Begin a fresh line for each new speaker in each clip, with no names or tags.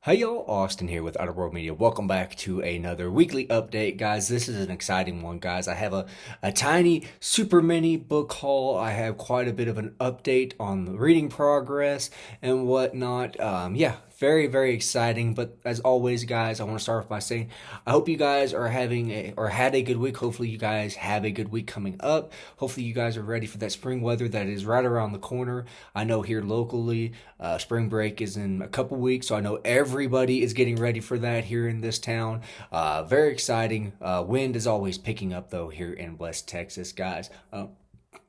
Hey y'all, Austin here with Outer World Media. Welcome back to another weekly update, guys. This is an exciting one, guys. I have a tiny, super mini book haul. I have quite a bit of an update on the reading progress and whatnot. Yeah, very, very exciting. But as always, guys, I want to start off by saying I hope you guys are having or had a good week. Hopefully, you guys have a good week coming up. Hopefully, you guys are ready for that spring weather that is right around the corner. I know here locally, spring break is in a couple weeks, so I know everybody is getting ready for that here in this town. Very exciting. Wind is always picking up though here in West Texas, guys.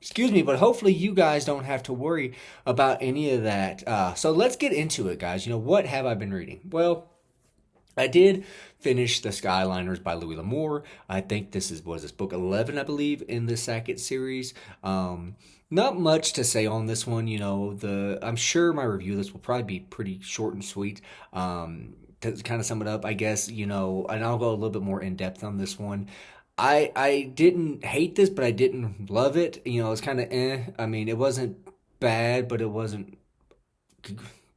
Excuse me, but hopefully you guys don't have to worry about any of that. So let's get into it, guys. What have I been reading? Well, I did finish The Skyliners by Louis L'Amour. I think was this book 11, I believe, in the Sackett series. Not much to say on this one. I'm sure my review of this will probably be pretty short and sweet. To kind of sum it up, I guess, and I'll go a little bit more in depth on this one. I didn't hate this, but I didn't love it. It's kind of I mean, it wasn't bad, but it wasn't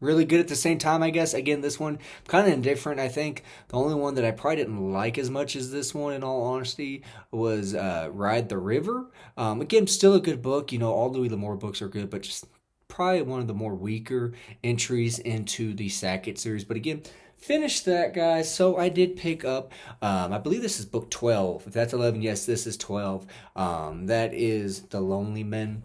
really good at the same time, I guess. Again, this one kind of indifferent. I think the only one that I probably didn't like as much as this one, in all honesty, was Ride the River. Again, still a good book. All Louis L'Amour books are good, but just probably one of the more weaker entries into the Sackett series. But again, finished that, guys. So I did pick up, I believe this is book 12. If that's 11, yes, this is 12. That is The Lonely Men.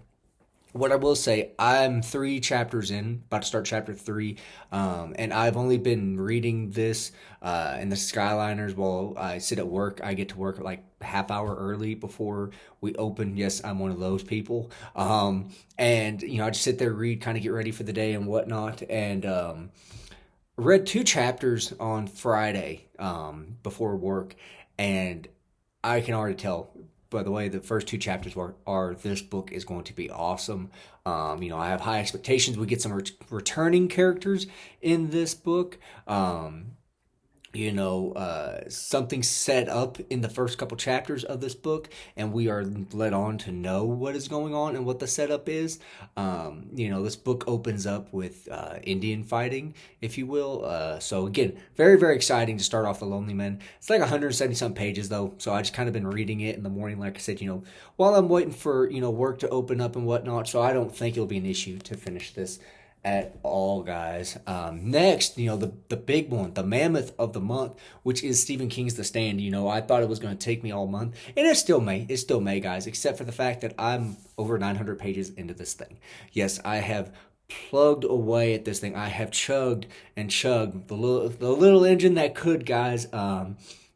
What I will say, I'm 3 chapters in, about to start chapter 3, and I've only been reading this in the Skyliners while I sit at work. I get to work like half hour early before we open. Yes, I'm one of those people. And I just sit there, read, kind of get ready for the day and whatnot. And read 2 chapters on Friday before work, and I can already tell. By the way, the first 2 chapters are this book is going to be awesome. I have high expectations. We get some returning characters in this book. Something set up in the first couple chapters of this book, and we are led on to know what is going on and what the setup is. This book opens up with Indian fighting, if you will. So again, very, very exciting to start off The Lonely Men. It's like 170 some pages though, so I just kind of been reading it in the morning, like I said, while I'm waiting for work to open up and whatnot. So I don't think it'll be an issue to finish this at all, guys. Next, the big one, the mammoth of the month, which is Stephen King's The Stand. I thought it was going to take me all month, and it still may. It still may, guys, except for the fact that I'm over 900 pages into this thing. Yes, I have plugged away at this thing. I have chugged and chugged the little engine that could, guys.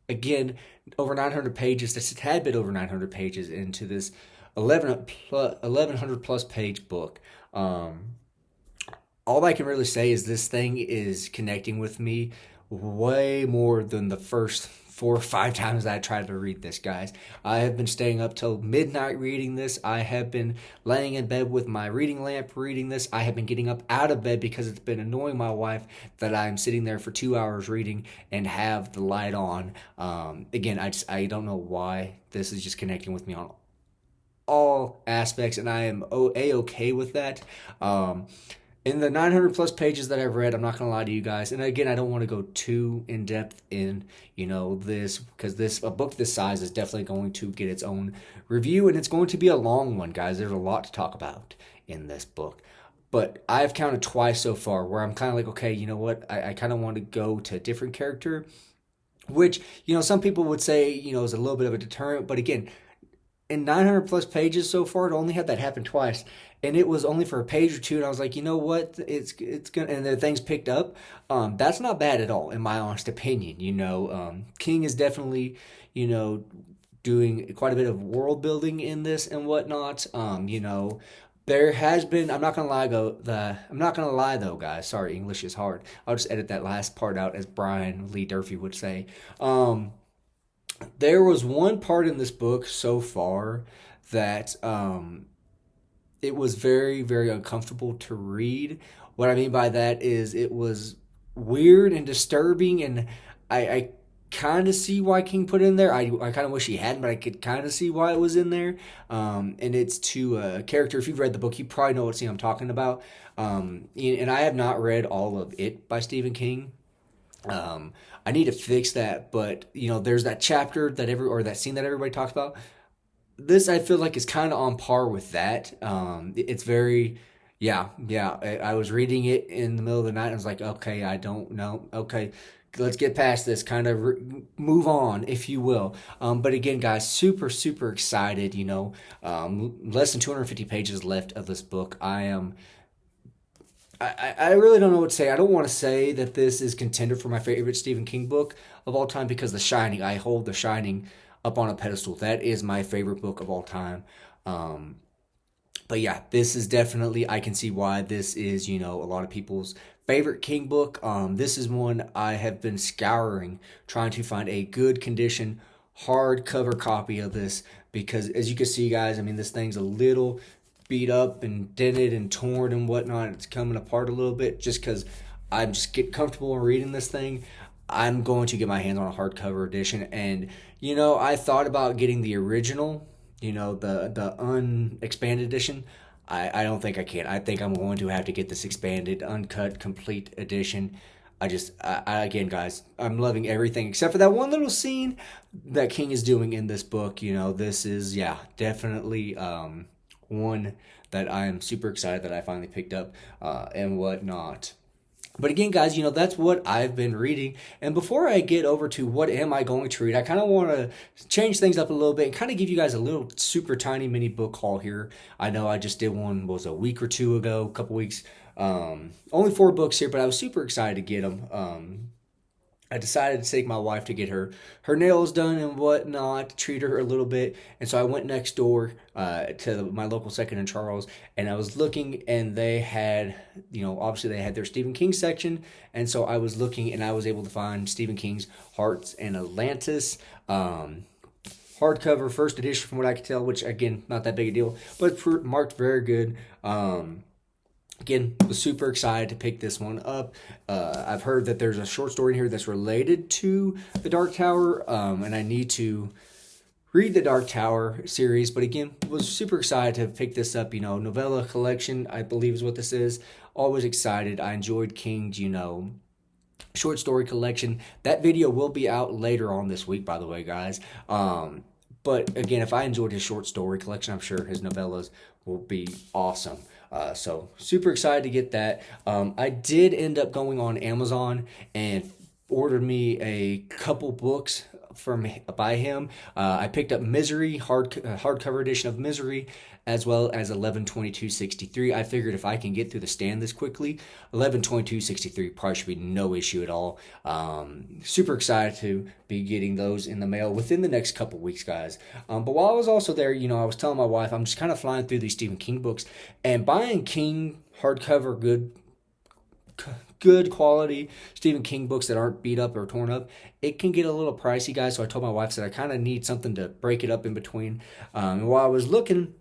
Again, over 900 pages, just a tad bit over 900 pages into this 1100 plus page book. All I can really say is this thing is connecting with me way more than the first 4 or 5 times I tried to read this, guys. I have been staying up till midnight reading this. I have been laying in bed with my reading lamp reading this. I have been getting up out of bed because it's been annoying my wife that I'm sitting there for 2 hours reading and have the light on. Again, I don't know why this is just connecting with me on all aspects, and I am a-okay with that. In the 900 plus pages that I've read, I'm not gonna lie to you guys, and again, I don't want to go too in depth in this, because a book this size is definitely going to get its own review, and it's going to be a long one, guys. There's a lot to talk about in this book, but I've counted twice so far where I'm kind of like, okay, you know what? I kind of want to go to a different character, which some people would say is a little bit of a deterrent, but again, in 900 plus pages so far, it only had that happen twice, and it was only for a page or two. And I was like, you know what, it's gonna, and the things picked up. That's not bad at all, in my honest opinion. King is definitely doing quite a bit of world building in this and whatnot. There has been. I'm not gonna lie though, guys. Sorry, English is hard. I'll just edit that last part out, as Brian Lee Durfee would say. There was one part in this book so far that it was very, very uncomfortable to read. What I mean by that is it was weird and disturbing, and I kind of see why King put it in there. I kind of wish he hadn't, but I could kind of see why it was in there. And it's to a character. If you've read the book, you probably know what scene I'm talking about. And I have not read all of it by Stephen King. Um, I need to fix that, but there's that chapter that or that scene that everybody talks about. This I feel like is kind of on par with that. It's very, yeah, yeah. I was reading it in the middle of the night. And I was like, okay, I don't know. Okay, let's get past this. Kind of move on, if you will. But again, guys, super, super excited. Less than 250 pages left of this book. I really don't know what to say. I don't want to say that this is contender for my favorite Stephen King book of all time because The Shining, I hold The Shining up on a pedestal. That is my favorite book of all time. Um, but yeah, this is definitely, I can see why this is, a lot of people's favorite King book. This is one I have been scouring, trying to find a good condition hardcover copy of this because as you can see, guys, I mean, this thing's a little beat up and dented and torn and whatnot. It's coming apart a little bit just because I'm just getting comfortable in reading this thing. I'm going to get my hands on a hardcover edition. And, I thought about getting the original, the unexpanded edition. I don't think I can. I think I'm going to have to get this expanded, uncut, complete edition. Again, guys, I'm loving everything except for that one little scene that King is doing in this book. This is, yeah, definitely one that I am super excited that I finally picked up and whatnot. But again, guys, that's what I've been reading. And before I get over to what am I going to read, I kind of want to change things up a little bit and kind of give you guys a little super tiny mini book haul here. I know I just did one, was a week or two ago, a couple weeks. Only 4 books here, but I was super excited to get them. I decided to take my wife to get her nails done and whatnot, treat her a little bit. And so I went next door to my local Second and Charles, and I was looking, and they had, obviously they had their Stephen King section. And so I was looking, and I was able to find Stephen King's Hearts and Atlantis. Hardcover, first edition from what I could tell, which again, not that big a deal, but marked very good. Again, was super excited to pick this one up. I've heard that there's a short story in here that's related to the Dark Tower, and I need to read the Dark Tower series. But again, was super excited to pick this up. Novella collection, I believe is what this is. Always excited. I enjoyed King's, short story collection. That video will be out later on this week, by the way, guys. But again, if I enjoyed his short story collection, I'm sure his novellas will be awesome. So super excited to get that. I did end up going on Amazon and ordered me a couple books by him. I picked up Misery, hardcover edition of Misery, as well as 11/22/63. I figured if I can get through the stand this quickly, 11/22/63 probably should be no issue at all. Super excited to be getting those in the mail within the next couple weeks, guys. But while I was also there, I was telling my wife I'm just kind of flying through these Stephen King books and buying King hardcover good quality Stephen King books that aren't beat up or torn up. It can get a little pricey, guys. So I told my wife that I kind of need something to break it up in between. And while I was looking,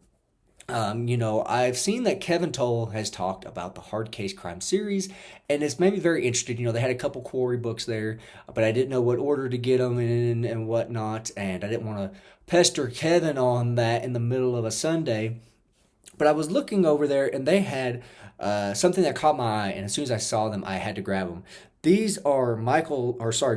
I've seen that Kevin Toll has talked about the Hard Case Crime series, and it's made me very interested. They had a couple Quarry books there, but I didn't know what order to get them in and whatnot, and I didn't want to pester Kevin on that in the middle of a Sunday. But I was looking over there, and they had something that caught my eye, and as soon as I saw them, I had to grab them. These are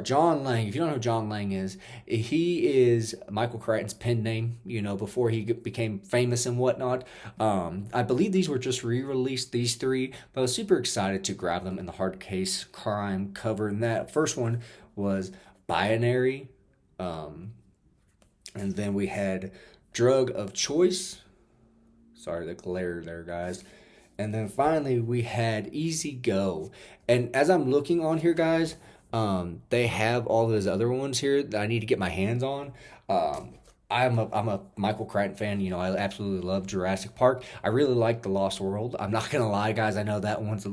John Lang. If you don't know who John Lang is, he is Michael Crichton's pen name, before he became famous and whatnot. I believe these were just re-released, these 3, but I was super excited to grab them in the Hard Case Crime cover. And that first one was Binary, and then we had Drug of Choice. Sorry, the glare there, guys. And then finally, we had Easy Go. And as I'm looking on here, guys, they have all those other ones here that I need to get my hands on. I'm a Michael Crichton fan. I absolutely love Jurassic Park. I really like The Lost World. I'm not going to lie, guys. I know that one's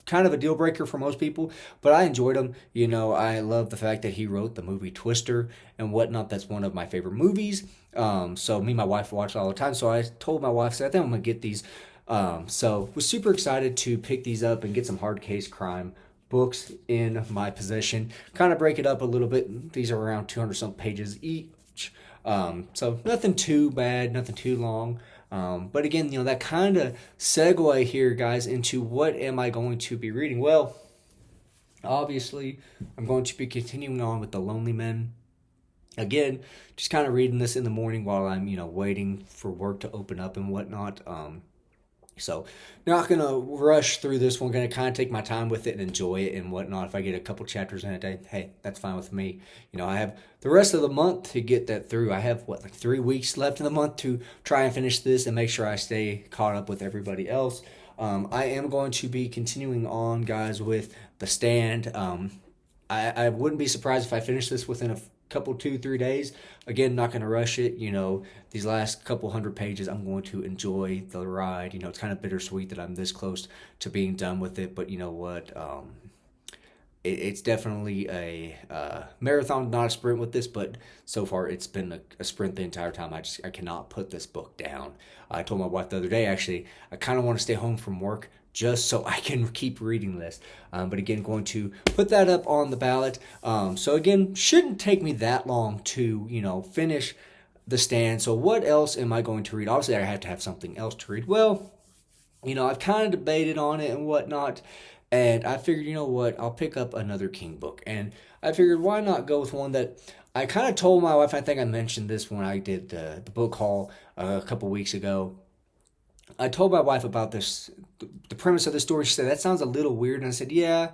kind of a deal breaker for most people, but I enjoyed him. I love the fact that he wrote the movie Twister and whatnot. That's one of my favorite movies. So me and my wife watch it all the time. So I told my wife, I think I'm going to get these. So was super excited to pick these up and get some Hard Case Crime books in my possession. Kind of break it up a little bit. These are around 200 some pages each. So nothing too bad, nothing too long. But again, that kind of segue here, guys, into what am I going to be reading? Well, Obviously, I'm going to be continuing on with The Lonely Men. Again, just kind of reading this in the morning while I'm, waiting for work to open up and whatnot. So, not gonna rush through this one. Gonna kind of take my time with it and enjoy it and whatnot. If I get a couple chapters in a day, hey, that's fine with me. I have the rest of the month to get that through. I have like 3 weeks left in the month to try and finish this and make sure I stay caught up with everybody else. I am going to be continuing on, guys, with The Stand. I wouldn't be surprised if I finish this within a couple 2-3 days. Again, not going to rush it. These last couple hundred pages, I'm going to enjoy the ride. It's kind of bittersweet that I'm this close to being done with it, but you know what? It's definitely a marathon, not a sprint with this, but so far it's been a sprint the entire time. I cannot put this book down. I told my wife the other day, actually, I kind of want to stay home from work just so I can keep reading this. But again, going to put that up on the ballot. So again, shouldn't take me that long to finish The Stand. So what else am I going to read? Obviously, I have to have something else to read. Well, I've kind of debated on it and whatnot, and I figured, you know what, I'll pick up another King book. And I figured, why not go with one that I kind of told my wife, I think I mentioned this when I did the book haul a couple weeks ago. I told my wife about this, the premise of the story. She said, that sounds a little weird. And I said, yeah,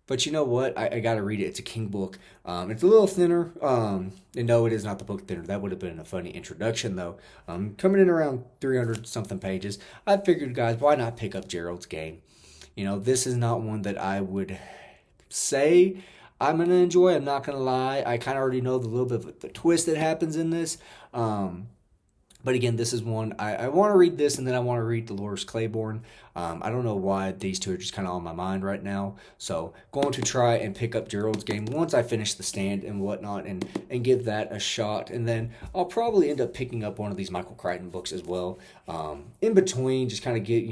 but you know what? I got to read it. It's a King book. It's a little thinner. And no, it is not the book thinner. That would have been a funny introduction, though. Coming in around 300 something pages. I figured, guys, why not pick up Gerald's Game? This is not one that I would say I'm going to enjoy. I'm not going to lie. I kind of already know the little bit of the twist that happens in this. But again, this is one I want to read this, and then I want to read Dolores Claiborne. I don't know why these two are just kind of on my mind right now. So going to try and pick up Gerald's Game once I finish The Stand and whatnot, and give that a shot. And then I'll probably end up picking up one of these Michael Crichton books as well. In between, just kind of get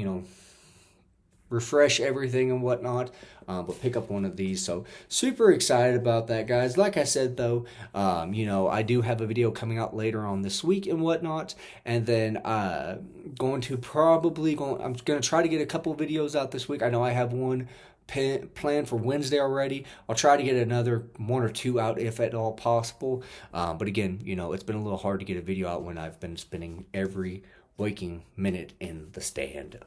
refresh everything and whatnot, but pick up one of these. So super excited about that, guys. Like I said, though, I do have a video coming out later on this week and whatnot, and then I'm going to try to get a couple videos out this week. I know I have one planned for Wednesday already. I'll try to get another one or two out if at all possible. But again, it's been a little hard to get a video out when I've been spending every waking minute in The Stand.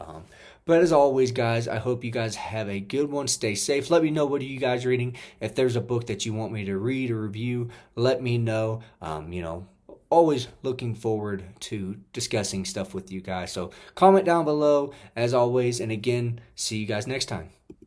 But as always, guys, I hope you guys have a good one. Stay safe. Let me know, what are you guys reading? If there's a book that you want me to read or review, let me know. Always looking forward to discussing stuff with you guys. So comment down below as always. And again, see you guys next time.